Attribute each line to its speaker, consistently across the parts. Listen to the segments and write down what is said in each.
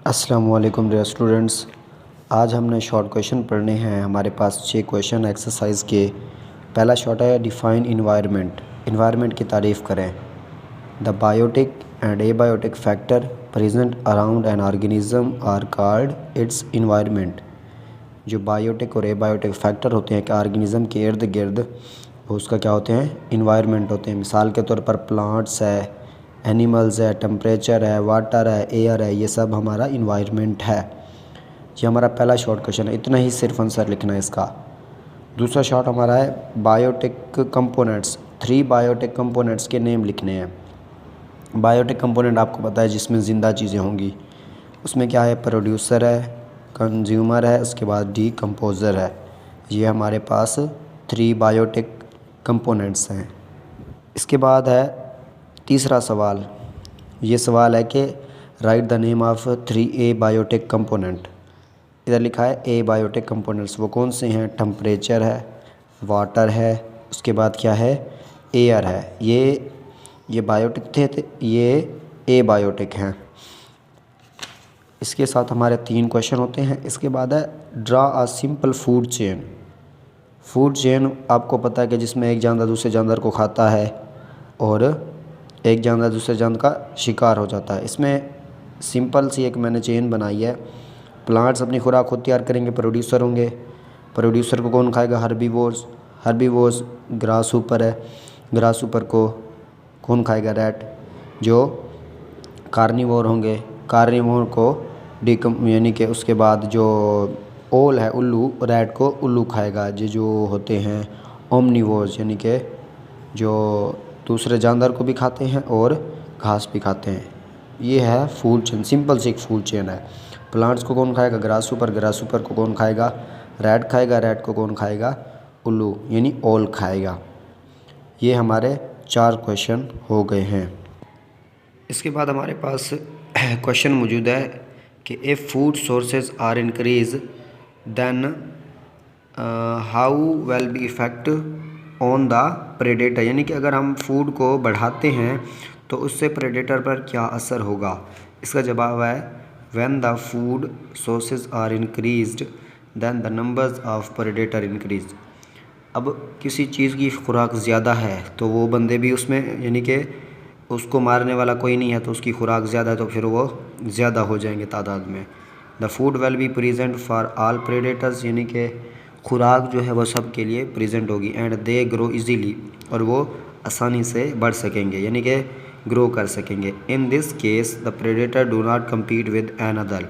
Speaker 1: अस्सलाम वालेकुम dear students. आज हमने शॉर्ट क्वेश्चन पढ़ने हैं। हमारे पास 6 क्वेश्चन एक्सरसाइज के। पहला शॉर्ट है डिफ़ाइन इन्वायरमेंट। इन्वायरमेंट की तारीफ़ करें। The biotic and abiotic factor present around an organism are called its environment. जो बायोटिक और एबायोटिक फैक्टर होते हैं कि ऑर्गेनिज्म के इर्द गिर्द, वो उसका क्या होते हैं, इन्वायरमेंट होते हैं। मिसाल के तौर पर प्लांट्स है, एनिमल्स है, टेम्परेचर है, वाटर है, एयर है, ये सब हमारा इन्वायरमेंट है। ये हमारा पहला शॉर्ट क्वेश्चन है। इतना ही सिर्फ आंसर लिखना है इसका। दूसरा शॉर्ट हमारा है बायोटिक कंपोनेंट्स। 3 बायोटिक कंपोनेंट्स के नेम लिखने हैं। बायोटिक कंपोनेंट आपको पता है जिसमें ज़िंदा चीज़ें होंगी। उसमें क्या है, प्रोड्यूसर है, कंज्यूमर है, उसके बाद डीकम्पोज़र है। ये हमारे पास 3 बायोटिक कंपोनेंट्स हैं। इसके बाद है तीसरा सवाल। ये सवाल है कि write the name of 3 abiotic component. इधर लिखा है ए बायोटिक कंपोनेंट्स। वो कौन से हैं? टेम्परेचर है, वाटर है, उसके बाद क्या है, एयर है। ये बायोटिक थे, ये ए बायोटिक हैं। इसके साथ हमारे 3 क्वेश्चन होते हैं। इसके बाद है draw a simple food chain. Food chain आपको पता है कि जिसमें एक जानवर दूसरे जानवर को खाता है और एक जानवर दूसरे जानवर का शिकार हो जाता है। इसमें सिंपल सी एक मैंने चेन बनाई है। प्लांट्स अपनी खुराक खुद तैयार करेंगे, प्रोड्यूसर होंगे। प्रोड्यूसर को कौन खाएगा? हर्बीवोर्स। हर्बीवोर्स ग्रास ऊपर है, ग्रास ऊपर को कौन खाएगा? रैट। जो कार्निवोर होंगे, कार्निवोर को यानी कि उसके बाद जो ओल है, उल्लू, रैट को उल्लू खाएगा। ये जो होते हैं ओमनीवोर्स, यानी कि जो दूसरे जानवर को भी खाते हैं और घास भी खाते हैं। ये है फूड चेन, सिंपल सी एक फूड चेन है। प्लांट्स को कौन खाएगा? ग्रास ऊपर। ग्रास ऊपर को कौन खाएगा? रैट खाएगा। रैट को कौन खाएगा? उल्लू यानी ओल खाएगा। ये हमारे 4 क्वेश्चन हो गए हैं। इसके बाद हमारे पास क्वेश्चन मौजूद है कि if food sources are increase then how will be effect on the predator. यानी कि अगर हम फूड को बढ़ाते हैं तो उससे प्रेडेटर पर क्या असर होगा? इसका जवाब है when the food sources are increased then the numbers of predator increase. अब किसी चीज़ की खुराक ज़्यादा है तो वो बंदे भी उसमें, यानी कि उसको मारने वाला कोई नहीं है तो उसकी खुराक ज़्यादा है तो फिर वो ज़्यादा हो जाएंगे तादाद में। The food will be present for all predators, यानी कि खुराक जो है वो सब के लिए प्रेजेंट होगी। एंड दे ग्रो इजीली, और वो आसानी से बढ़ सकेंगे, यानी कि ग्रो कर सकेंगे। In this case the predator do not compete with another.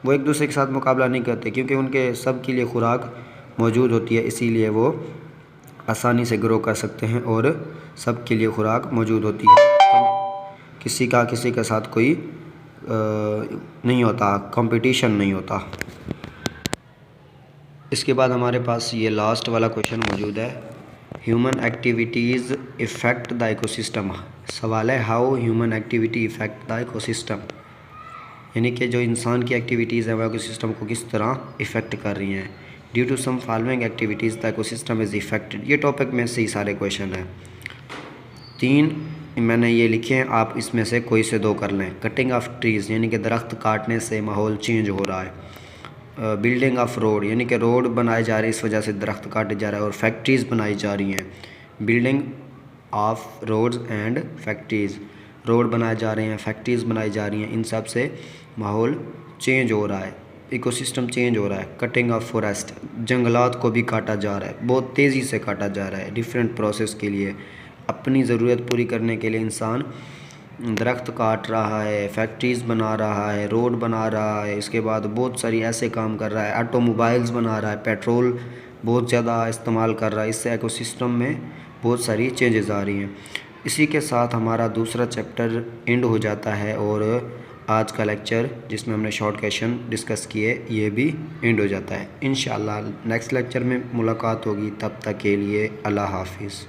Speaker 1: वो एक दूसरे के साथ मुकाबला नहीं करते क्योंकि उनके सब के लिए खुराक मौजूद होती है, इसीलिए वो आसानी से ग्रो कर सकते हैं और सब के लिए खुराक मौजूद होती है। किसी के साथ कोई नहीं होता, कंपटीशन नहीं होता। इसके बाद हमारे पास ये लास्ट वाला क्वेश्चन मौजूद है। Human activities effect the ecosystem. सवाल है how human activity effect the ecosystem, यानी कि जो इंसान की एक्टिविटीज़ है वो इकोसिस्टम को किस तरह इफ़ेक्ट कर रही हैं। Due to some following activities the ecosystem is affected. ये टॉपिक में से ही सारे क्वेश्चन हैं। 3 मैंने ये लिखे हैं, आप इसमें से कोई से 2 कर लें। कटिंग ऑफ ट्रीज़, यानी कि दरख्त काटने से माहौल चेंज हो रहा है। बिल्डिंग ऑफ रोड, यानी कि रोड बनाए जा रहे हैं, इस वजह से दरख्त काटे जा रहा है। और फैक्ट्रीज़ बनाई जा रही हैं। Building of roads and factories, road बनाए जा रहे हैं, फैक्ट्रीज़ बनाई जा रही हैं, इन सब से माहौल चेंज हो रहा है, इकोसिस्टम चेंज हो रहा है। कटिंग ऑफ फॉरेस्ट, जंगलात को भी काटा जा रहा है, बहुत तेज़ी से काटा जा रहा है डिफरेंट प्रोसेस के लिए। अपनी ज़रूरत पूरी करने के लिए इंसान दरख्त काट रहा है, फैक्ट्रीज़ बना रहा है, रोड बना रहा है, इसके बाद बहुत सारी ऐसे काम कर रहा है, ऑटोमोबाइल्स बना रहा है, पेट्रोल बहुत ज़्यादा इस्तेमाल कर रहा है। इससे इकोसिस्टम में बहुत सारी चेंजेस आ रही हैं। इसी के साथ हमारा दूसरा चैप्टर एंड हो जाता है और आज का लेक्चर जिसमें हमने शॉर्ट क्वेश्चन डिस्कस किए ये भी एंड हो जाता है। इंशाअल्लाह नेक्स्ट लेक्चर में मुलाकात होगी, तब तक के लिए अल्लाह हाफिज़।